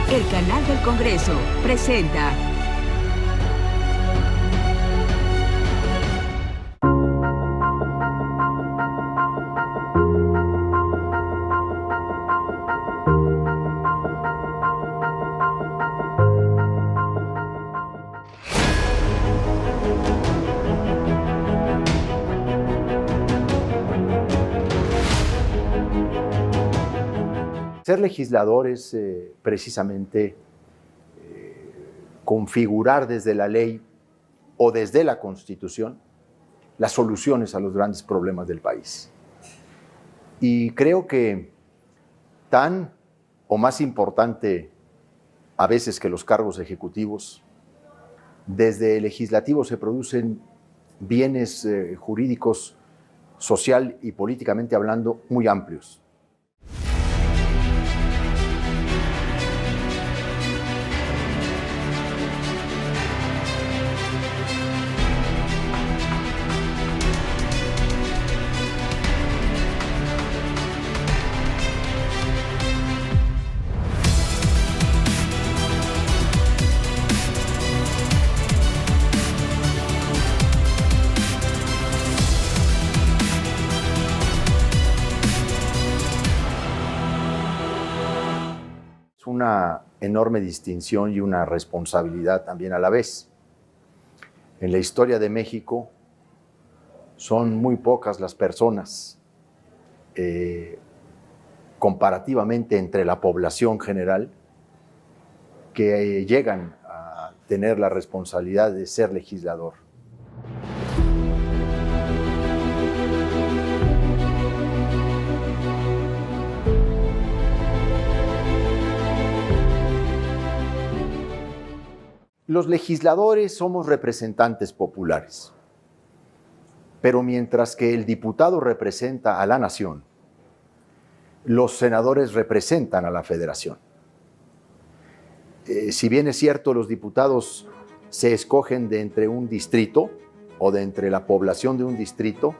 El canal del Congreso presenta Ser legislador es precisamente configurar desde la ley o desde la Constitución las soluciones a los grandes problemas del país. Y creo que tan o más importante a veces que los cargos ejecutivos, desde el legislativo se producen bienes jurídicos, social y políticamente hablando, muy amplios. Una enorme distinción y una responsabilidad también a la vez. En la historia de México son muy pocas las personas, comparativamente entre la población general, que llegan a tener la responsabilidad de ser legislador. Los legisladores somos representantes populares, pero mientras que el diputado representa a la nación, los senadores representan a la federación. Si bien es cierto, los diputados se escogen de entre un distrito o de entre la población de un distrito,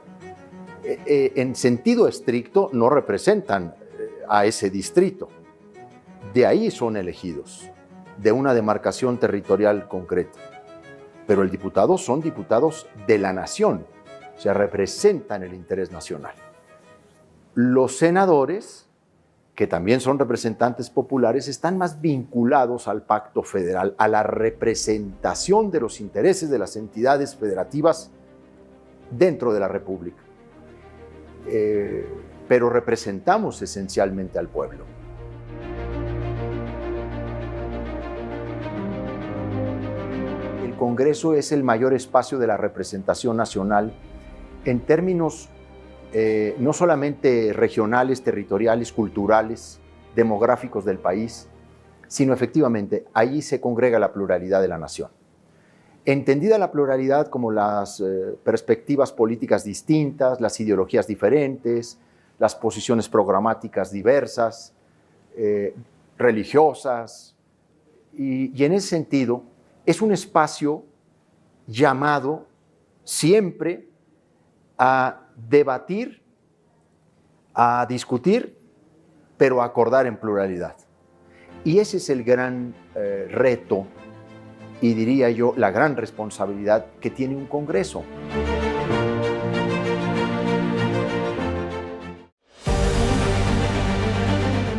en sentido estricto no representan a ese distrito. De ahí son elegidos, de una demarcación territorial concreta. Pero el diputado son diputados de la nación, o sea, representan el interés nacional. Los senadores, que también son representantes populares, están más vinculados al pacto federal, a la representación de los intereses de las entidades federativas dentro de la República. Pero representamos esencialmente al pueblo. El Congreso es el mayor espacio de la representación nacional en términos no solamente regionales, territoriales, culturales, demográficos del país, sino efectivamente allí se congrega la pluralidad de la nación. Entendida la pluralidad como las perspectivas políticas distintas, las ideologías diferentes, las posiciones programáticas diversas, religiosas, y en ese sentido, es un espacio llamado siempre a debatir, a discutir, pero a acordar en pluralidad. Y ese es el gran reto y diría yo la gran responsabilidad que tiene un Congreso.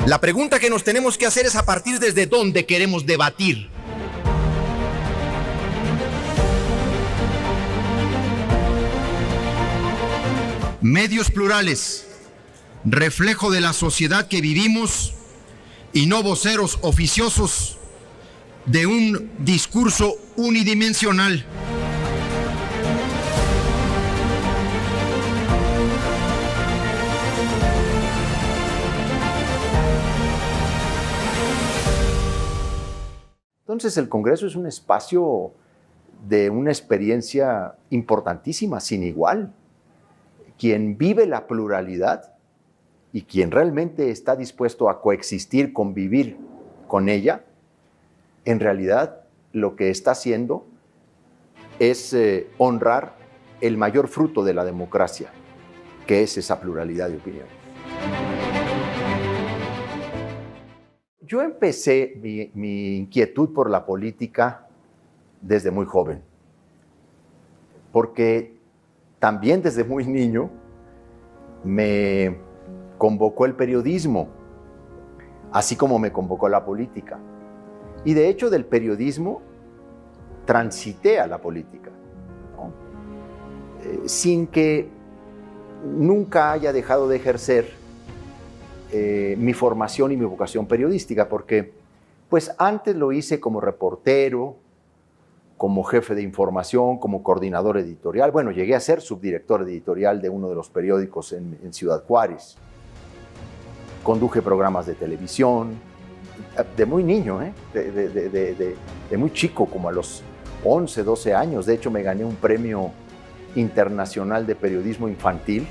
La pregunta que nos tenemos que hacer es a partir desde dónde queremos debatir. Medios plurales, reflejo de la sociedad que vivimos y no voceros oficiosos de un discurso unidimensional. Entonces el Congreso es un espacio de una experiencia importantísima, sin igual. Quien vive la pluralidad y quien realmente está dispuesto a coexistir, convivir con ella, en realidad lo que está haciendo es honrar el mayor fruto de la democracia, que es esa pluralidad de opiniones. Yo empecé mi inquietud por la política desde muy joven, porque también desde muy niño me convocó el periodismo, así como me convocó la política. Y de hecho del periodismo transité a la política, ¿no? Sin que nunca haya dejado de ejercer mi formación y mi vocación periodística, porque pues antes lo hice como reportero, como jefe de información, como coordinador editorial. Bueno, llegué a ser subdirector editorial de uno de los periódicos en Ciudad Juárez. Conduje programas de televisión, de muy niño, de muy chico, como a los 11, 12 años. De hecho, me gané un premio internacional de periodismo infantil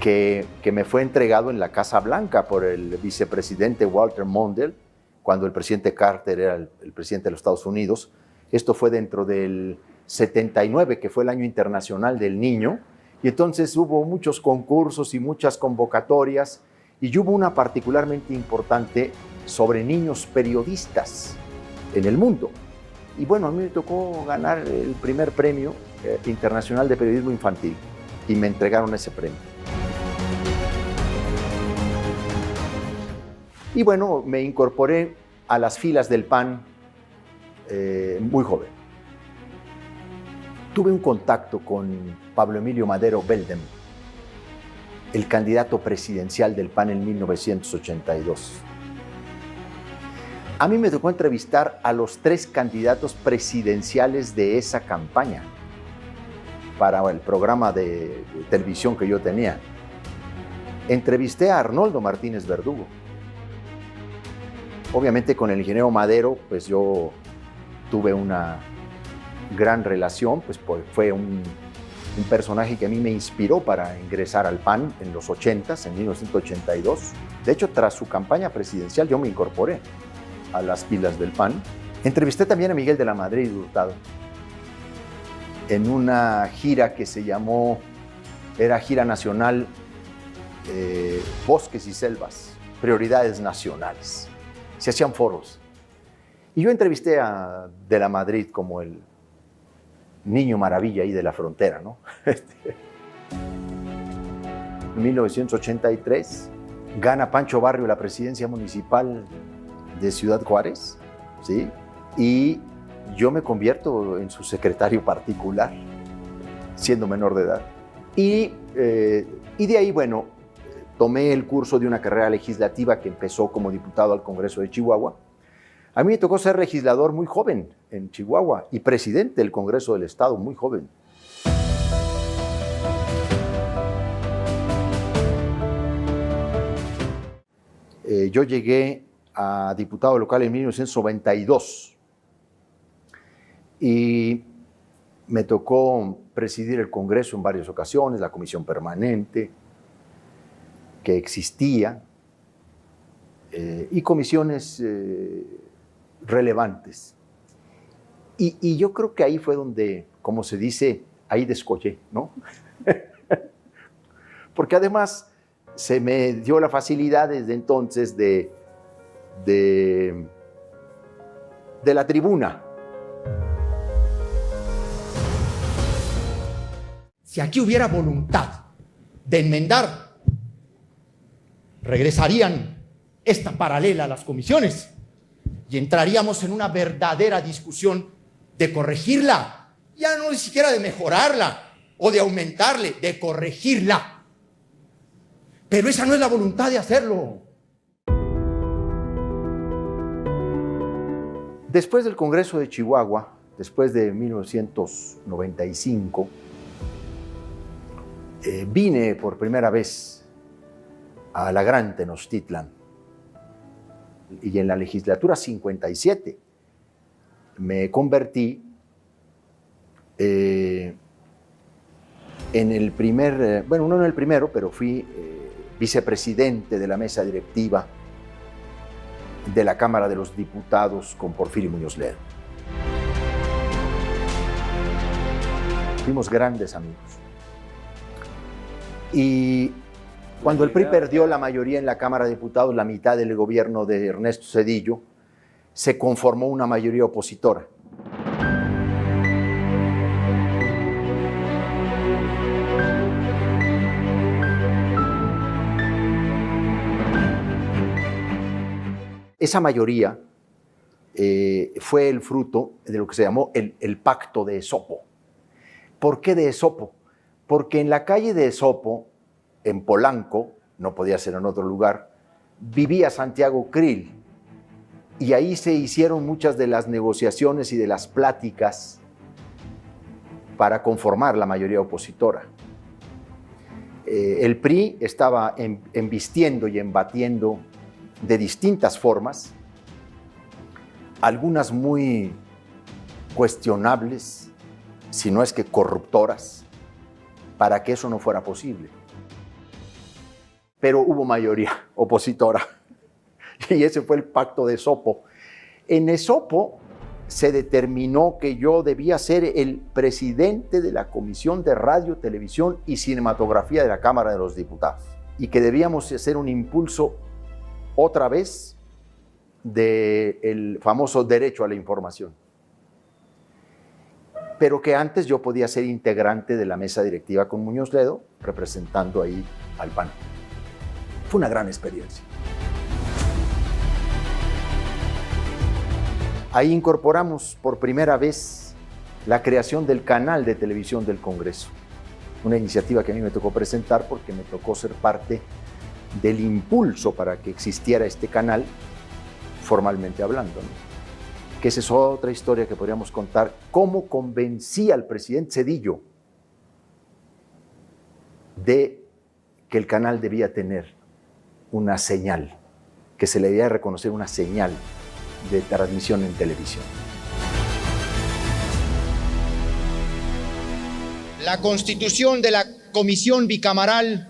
que me fue entregado en la Casa Blanca por el vicepresidente Walter Mondale, cuando el presidente Carter era el presidente de los Estados Unidos. Esto fue dentro del 79, que fue el Año Internacional del Niño, y entonces hubo muchos concursos y muchas convocatorias, y hubo una particularmente importante sobre niños periodistas en el mundo. Y bueno, a mí me tocó ganar el primer premio internacional de periodismo infantil, y me entregaron ese premio. Y bueno, me incorporé a las filas del PAN muy joven. Tuve un contacto con Pablo Emilio Madero Beldem, el candidato presidencial del PAN en 1982. A mí me tocó entrevistar a los 3 candidatos presidenciales de esa campaña para el programa de televisión que yo tenía. Entrevisté a Arnoldo Martínez Verdugo. Obviamente con el ingeniero Madero, pues yo tuve una gran relación, pues fue un personaje que a mí me inspiró para ingresar al PAN en los 80s, en 1982. De hecho, tras su campaña presidencial, yo me incorporé a las filas del PAN. Entrevisté también a Miguel de la Madrid Hurtado en una gira que se llamó, era gira nacional, Bosques y Selvas, Prioridades Nacionales. Se hacían foros. Y yo entrevisté a De la Madrid como el niño maravilla ahí de la frontera, ¿no? En 1983 gana Pancho Barrio la presidencia municipal de Ciudad Juárez, ¿sí? Y yo me convierto en su secretario particular, siendo menor de edad. Y de ahí, bueno, tomé el curso de una carrera legislativa que empezó como diputado al Congreso de Chihuahua. A mí me tocó ser legislador muy joven en Chihuahua y presidente del Congreso del Estado muy joven. Yo llegué a diputado local en 1992 y me tocó presidir el Congreso en varias ocasiones, la comisión permanente que existía y comisiones relevantes. Y yo creo que ahí fue donde, como se dice, ahí descollé, ¿no? Porque además se me dio la facilidad desde entonces de la tribuna. Si aquí hubiera voluntad de enmendar, regresarían esta paralela a las comisiones y entraríamos en una verdadera discusión de corregirla, ya no ni siquiera de mejorarla o de aumentarle, de corregirla. Pero esa no es la voluntad de hacerlo. Después del Congreso de Chihuahua, después de 1995, vine por primera vez a la Gran Tenochtitlan y en la legislatura 57 me convertí en el primer, bueno, no en el primero, pero fui vicepresidente de la mesa directiva de la Cámara de los Diputados con Porfirio Muñoz Ledo. Fuimos grandes amigos. Y Cuando el PRI perdió la mayoría en la Cámara de Diputados, la mitad del gobierno de Ernesto Zedillo, se conformó una mayoría opositora. Esa mayoría fue el fruto de lo que se llamó el Pacto de Esopo. ¿Por qué de Esopo? Porque en la calle de Esopo, en Polanco, no podía ser en otro lugar, vivía Santiago Krill, y ahí se hicieron muchas de las negociaciones y de las pláticas para conformar la mayoría opositora. El PRI estaba embistiendo y embatiendo de distintas formas, algunas muy cuestionables, si no es que corruptoras, para que eso no fuera posible. Pero hubo mayoría opositora, y ese fue el Pacto de Esopo. En Esopo se determinó que yo debía ser el presidente de la Comisión de Radio, Televisión y Cinematografía de la Cámara de los Diputados, y que debíamos hacer un impulso otra vez del famoso derecho a la información. Pero que antes yo podía ser integrante de la mesa directiva con Muñoz Ledo, representando ahí al PAN. Fue una gran experiencia. Ahí incorporamos por primera vez la creación del canal de televisión del Congreso, una iniciativa que a mí me tocó presentar porque me tocó ser parte del impulso para que existiera este canal, formalmente hablando, ¿no? Que esa es otra historia que podríamos contar, cómo convencí al presidente Zedillo de que el canal debía tener una señal, que se le debía reconocer una señal de transmisión en televisión. La constitución de la Comisión Bicameral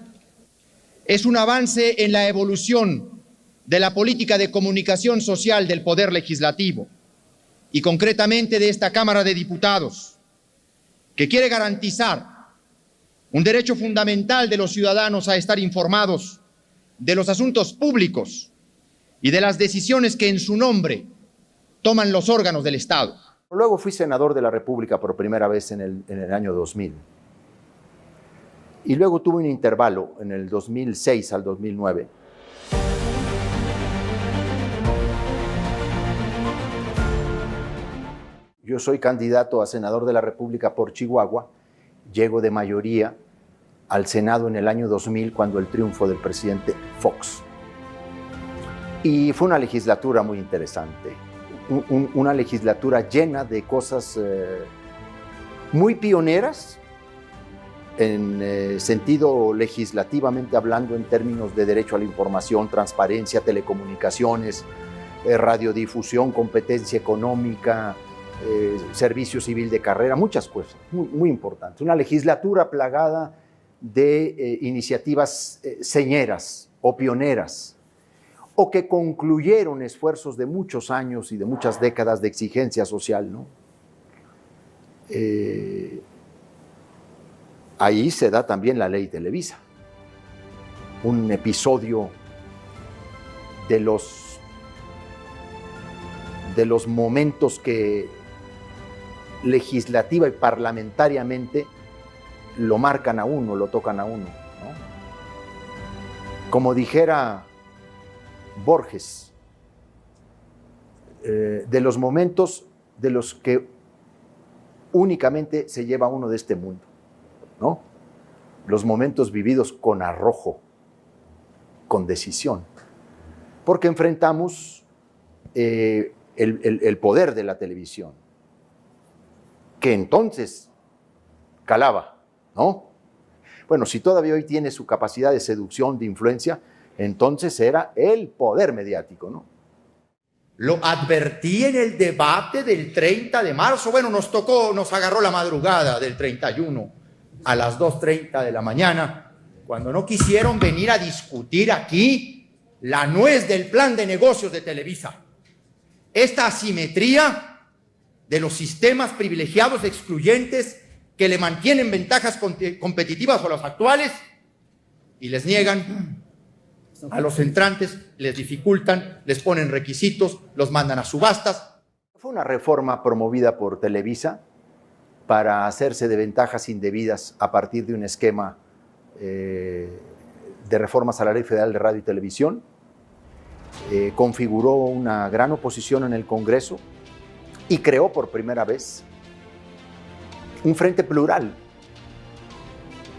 es un avance en la evolución de la política de comunicación social del Poder Legislativo y concretamente de esta Cámara de Diputados, que quiere garantizar un derecho fundamental de los ciudadanos a estar informados de los asuntos públicos y de las decisiones que en su nombre toman los órganos del Estado. Luego fui senador de la República por primera vez en el año 2000. Y luego tuve un intervalo en el 2006 al 2009. Yo soy candidato a senador de la República por Chihuahua. Llego de mayoría al Senado en el año 2000 cuando el triunfo del presidente Fox. Y fue una legislatura muy interesante. Una legislatura llena de cosas muy pioneras en sentido legislativamente hablando, en términos de derecho a la información, transparencia, telecomunicaciones, radiodifusión, competencia económica, servicio civil de carrera, muchas cosas muy importantes. Una legislatura plagada de iniciativas señeras o pioneras, o que concluyeron esfuerzos de muchos años y de muchas décadas de exigencia social, ¿no? Ahí se da también la ley Televisa, un episodio de los momentos que legislativa y parlamentariamente lo marcan a uno, lo tocan a uno, ¿no? Como dijera Borges, de los momentos de los que únicamente se lleva uno de este mundo, ¿no? Los momentos vividos con arrojo, con decisión, porque enfrentamos el poder de la televisión, que entonces calaba, ¿no? Bueno, si todavía hoy tiene su capacidad de seducción, de influencia, entonces era el poder mediático, ¿no? Lo advertí en el debate del 30 de marzo. Bueno, nos agarró la madrugada del 31 a las 2:30 de la mañana, cuando no quisieron venir a discutir aquí la nuez del plan de negocios de Televisa. Esta asimetría de los sistemas privilegiados excluyentes que le mantienen ventajas competitivas a los actuales y les niegan. A los entrantes les dificultan, les ponen requisitos, los mandan a subastas. Fue una reforma promovida por Televisa para hacerse de ventajas indebidas a partir de un esquema de reformas a la Ley Federal de Radio y Televisión. Configuró una gran oposición en el Congreso y creó por primera vez un frente plural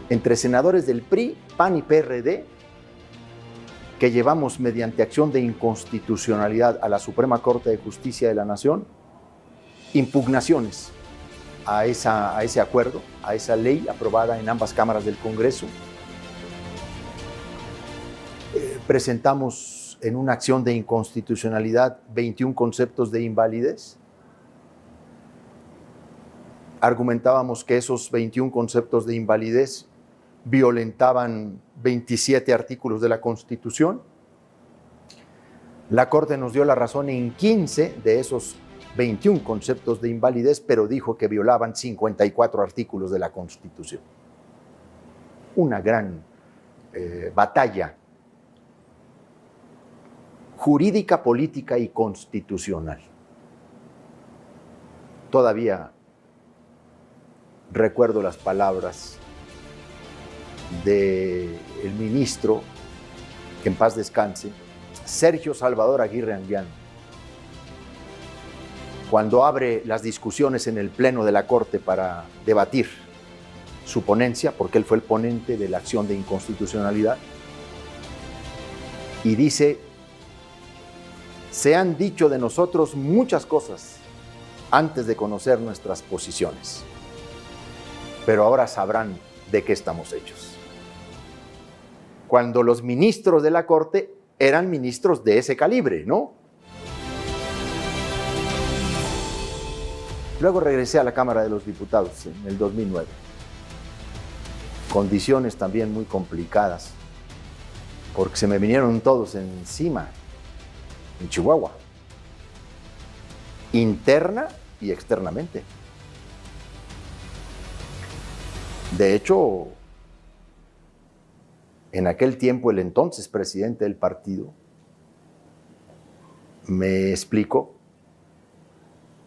entre senadores del PRI, PAN y PRD, que llevamos mediante acción de inconstitucionalidad a la Suprema Corte de Justicia de la Nación impugnaciones a ese acuerdo, a esa ley aprobada en ambas cámaras del Congreso. Presentamos en una acción de inconstitucionalidad 21 conceptos de invalidez. Argumentábamos que esos 21 conceptos de invalidez violentaban 27 artículos de la Constitución. La Corte nos dio la razón en 15 de esos 21 conceptos de invalidez, pero dijo que violaban 54 artículos de la Constitución. Una gran batalla jurídica, política y constitucional. Todavía recuerdo las palabras del ministro, que en paz descanse, Sergio Salvador Aguirre Anguiano, cuando abre las discusiones en el Pleno de la Corte para debatir su ponencia, porque él fue el ponente de la acción de inconstitucionalidad, y dice: se han dicho de nosotros muchas cosas antes de conocer nuestras posiciones, pero ahora sabrán de qué estamos hechos. Cuando los ministros de la Corte eran ministros de ese calibre, ¿no? Luego regresé a la Cámara de los Diputados en el 2009. Condiciones también muy complicadas, porque se me vinieron todos encima, en Chihuahua, interna y externamente. De hecho, en aquel tiempo el entonces presidente del partido me explicó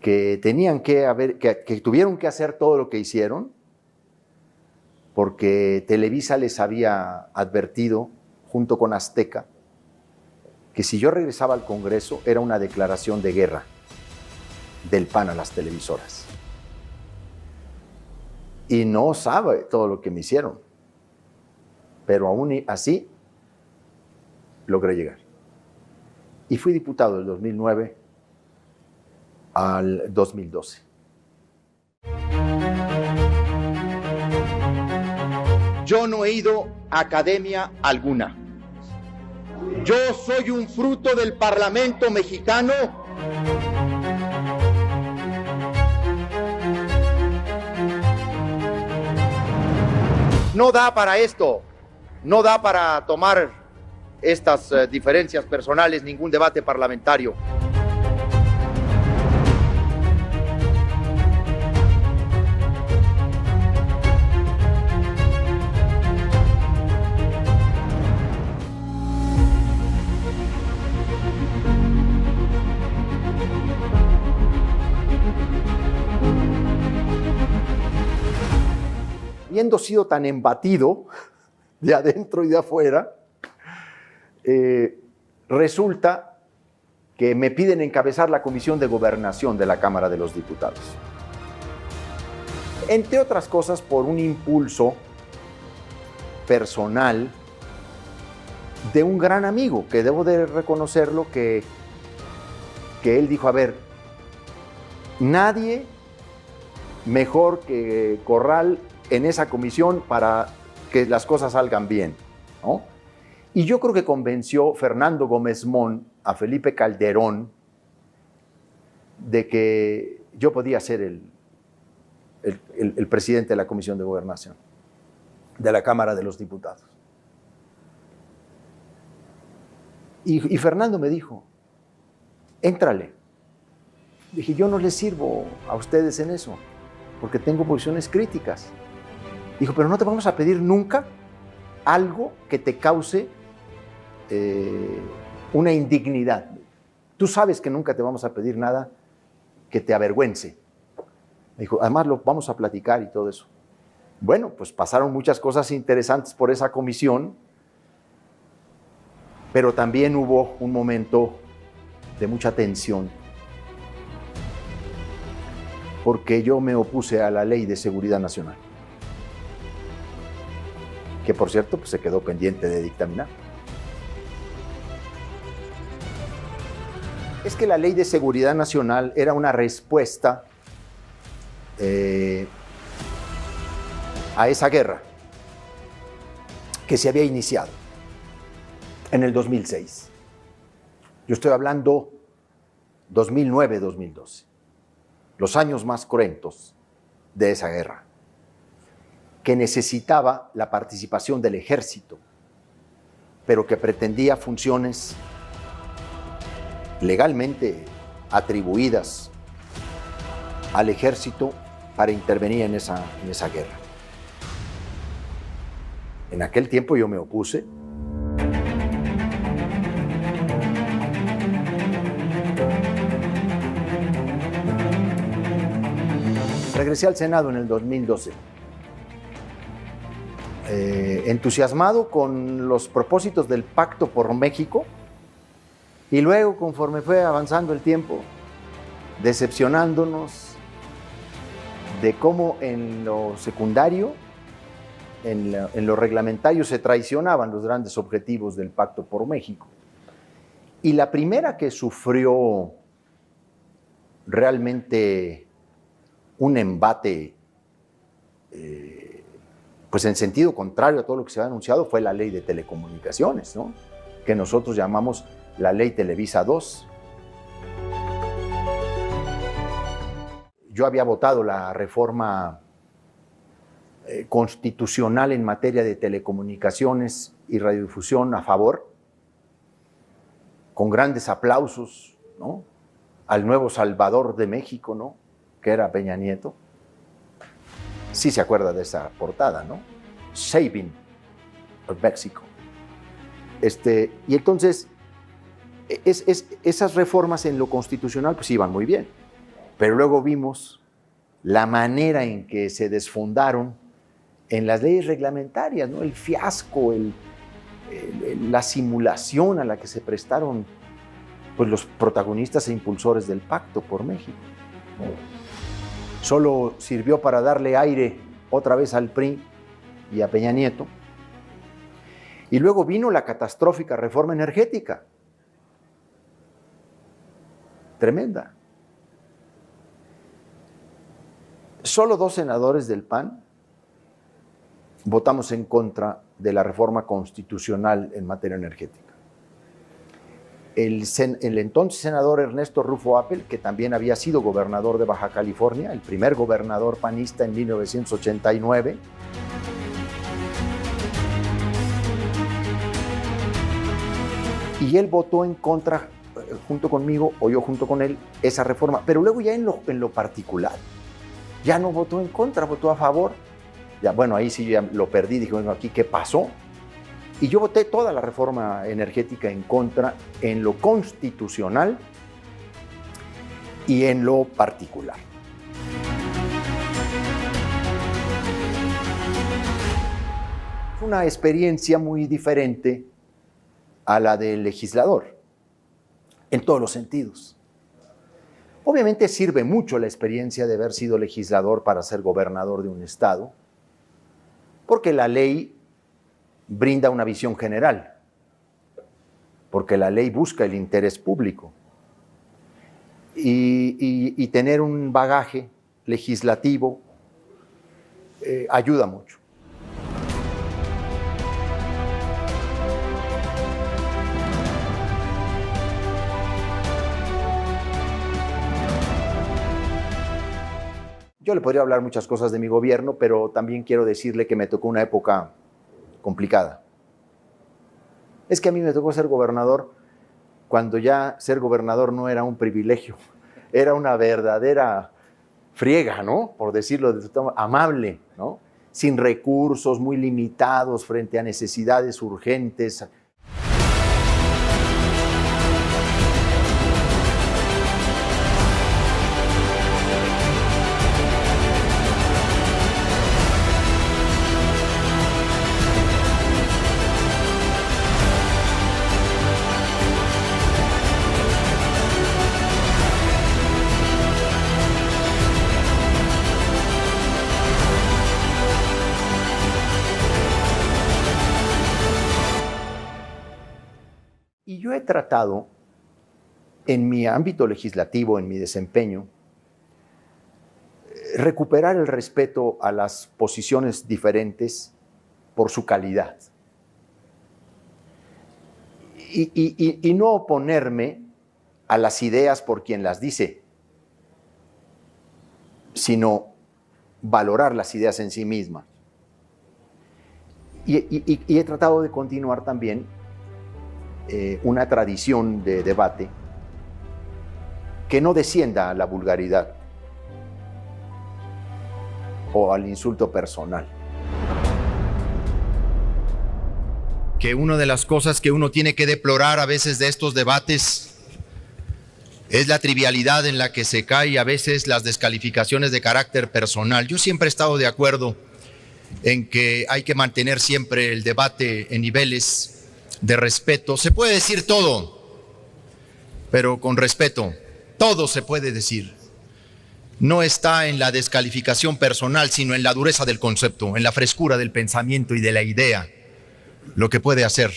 que que tuvieron que hacer todo lo que hicieron porque Televisa les había advertido, junto con Azteca, que si yo regresaba al Congreso era una declaración de guerra del PAN a las televisoras. Y no sabe todo lo que me hicieron, pero aún así logré llegar. Y fui diputado del 2009 al 2012. Yo no he ido a academia alguna. Yo soy un fruto del Parlamento mexicano. No da para esto, no da para tomar estas diferencias personales, ningún debate parlamentario. Habiendo sido tan embatido de adentro y de afuera, resulta que me piden encabezar la Comisión de Gobernación de la Cámara de los Diputados. Entre otras cosas, por un impulso personal de un gran amigo, que debo de reconocerlo, que él dijo: a ver, nadie mejor que Corral en esa comisión para que las cosas salgan bien, ¿no? Y yo creo que convenció Fernando Gómez Mon a Felipe Calderón de que yo podía ser el presidente de la Comisión de Gobernación de la Cámara de los Diputados. Y Fernando me dijo: éntrale. Dije: yo no les sirvo a ustedes en eso, porque tengo posiciones críticas. Dijo: pero no te vamos a pedir nunca algo que te cause una indignidad. Tú sabes que nunca te vamos a pedir nada que te avergüence. Me dijo, además lo vamos a platicar y todo eso. Bueno, pues pasaron muchas cosas interesantes por esa comisión, pero también hubo un momento de mucha tensión, porque yo me opuse a la Ley de Seguridad Nacional, que por cierto pues se quedó pendiente de dictaminar. Es que la Ley de Seguridad Nacional era una respuesta a esa guerra que se había iniciado en el 2006. Yo estoy hablando 2009-2012, los años más cruentos de esa guerra, que necesitaba la participación del ejército, pero que pretendía funciones legalmente atribuidas al ejército para intervenir en esa guerra. En aquel tiempo yo me opuse. Regresé al Senado en el 2012, entusiasmado con los propósitos del Pacto por México, y luego, conforme fue avanzando el tiempo, decepcionándonos de cómo en lo secundario, en lo reglamentario, se traicionaban los grandes objetivos del Pacto por México. Y la primera que sufrió realmente un embate pues en sentido contrario a todo lo que se había anunciado fue la Ley de Telecomunicaciones, ¿no? Que nosotros llamamos la Ley Televisa II. Yo había votado la reforma constitucional en materia de telecomunicaciones y radiodifusión a favor, con grandes aplausos, ¿no?, al nuevo Salvador de México, ¿no?, que era Peña Nieto. Sí se acuerda de esa portada, ¿no? Saving of Mexico. Y entonces, esas reformas en lo constitucional pues iban muy bien, pero luego vimos la manera en que se desfondaron en las leyes reglamentarias, ¿no? El fiasco, la simulación a la que se prestaron pues, los protagonistas e impulsores del Pacto por México. Solo sirvió para darle aire otra vez al PRI y a Peña Nieto. Y luego vino la catastrófica reforma energética. Tremenda. Solo 2 senadores del PAN votamos en contra de la reforma constitucional en materia energética. El entonces senador Ernesto Rufo Appel, que también había sido gobernador de Baja California, el primer gobernador panista en 1989, y él votó en contra, junto conmigo, o yo junto con él, esa reforma, pero luego ya en lo particular, ya no votó en contra, votó a favor. Ya, bueno, ahí sí ya lo perdí, dije, bueno, aquí ¿qué pasó? Y yo voté toda la reforma energética en contra, en lo constitucional y en lo particular. Fue una experiencia muy diferente a la del legislador, en todos los sentidos. Obviamente sirve mucho la experiencia de haber sido legislador para ser gobernador de un estado, porque la ley brinda una visión general, porque la ley busca el interés público, y tener un bagaje legislativo ayuda mucho. Yo le podría hablar muchas cosas de mi gobierno, pero también quiero decirle que me tocó una época complicada. Es que a mí me tocó ser gobernador cuando ya ser gobernador no era un privilegio, era una verdadera friega, ¿no? Por decirlo de amable, ¿no? sin recursos, muy limitados frente a necesidades urgentes. Y yo he tratado, en mi ámbito legislativo, en mi desempeño, recuperar el respeto a las posiciones diferentes por su calidad. Y no oponerme a las ideas por quien las dice, sino valorar las ideas en sí mismas. Y he tratado de continuar también una tradición de debate que no descienda a la vulgaridad o al insulto personal. Que una de las cosas que uno tiene que deplorar a veces de estos debates es la trivialidad en la que se cae a veces las descalificaciones de carácter personal. Yo siempre he estado de acuerdo en que hay que mantener siempre el debate en niveles de respeto. Se puede decir todo, pero con respeto. Todo se puede decir. No está en la descalificación personal, sino en la dureza del concepto, en la frescura del pensamiento y de la idea, lo que puede hacer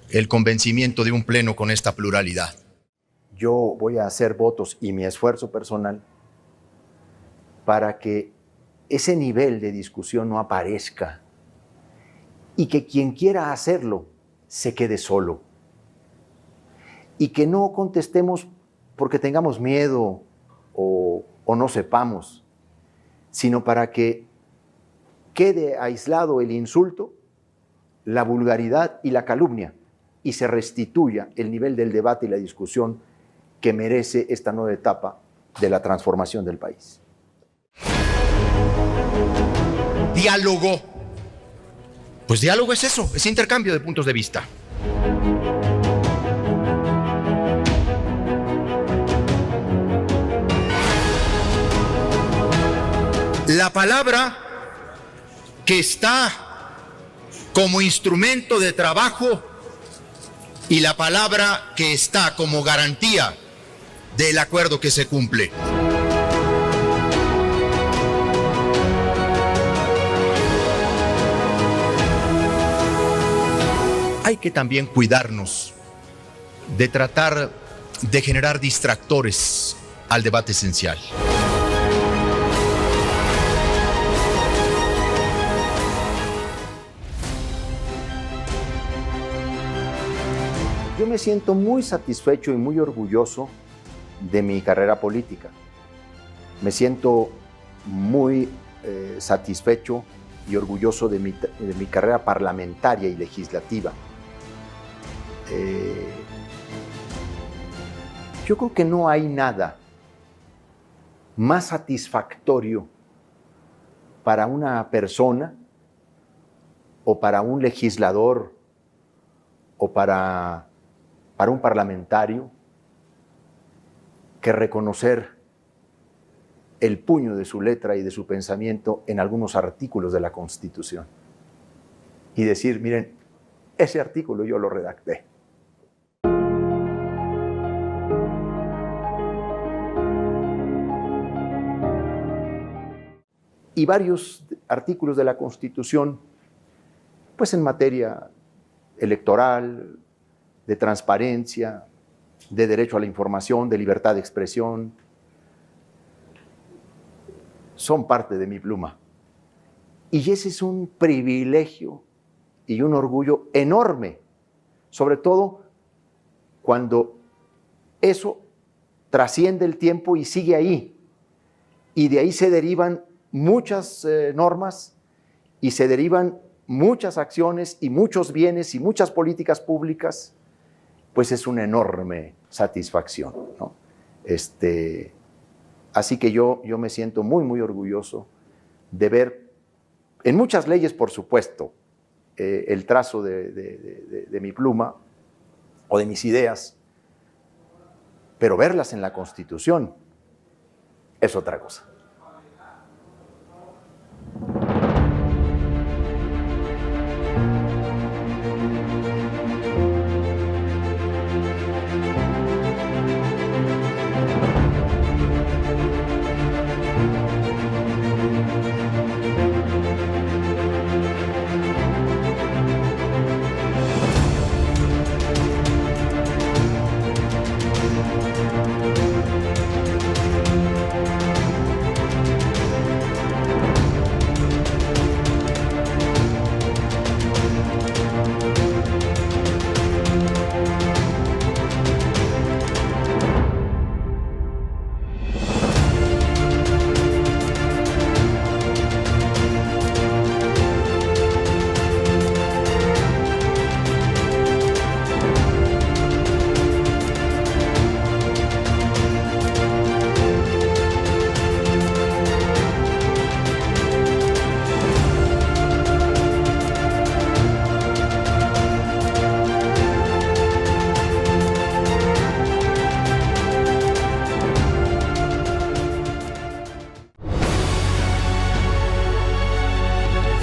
el convencimiento de un pleno con esta pluralidad. Yo voy a hacer votos y mi esfuerzo personal para que ese nivel de discusión no aparezca y que quien quiera hacerlo se quede solo y que no contestemos porque tengamos miedo o no sepamos, sino para que quede aislado el insulto, la vulgaridad y la calumnia y se restituya el nivel del debate y la discusión que merece esta nueva etapa de la transformación del país. Diálogo. Pues diálogo es eso, es intercambio de puntos de vista. La palabra que está como instrumento de trabajo y la palabra que está como garantía del acuerdo que se cumple. Hay que también cuidarnos de tratar de generar distractores al debate esencial. Yo me siento muy satisfecho y muy orgulloso de mi carrera política. Me siento muy satisfecho y orgulloso de mi carrera parlamentaria y legislativa. Yo creo que no hay nada más satisfactorio para una persona o para un legislador o para un parlamentario que reconocer el puño de su letra y de su pensamiento en algunos artículos de la Constitución y decir, miren, ese artículo yo lo redacté. Y varios artículos de la Constitución, pues en materia electoral, de transparencia, de derecho a la información, de libertad de expresión, son parte de mi pluma. Y ese es un privilegio y un orgullo enorme, sobre todo cuando eso trasciende el tiempo y sigue ahí. Y de ahí se derivan muchas normas y se derivan muchas acciones y muchos bienes y muchas políticas públicas, pues es una enorme satisfacción, ¿no? Así que yo me siento muy, muy orgulloso de ver En muchas leyes, por supuesto, el trazo de mi pluma o de mis ideas, pero verlas en la Constitución es otra cosa.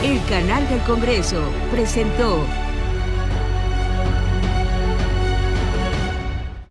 El canal del Congreso presentó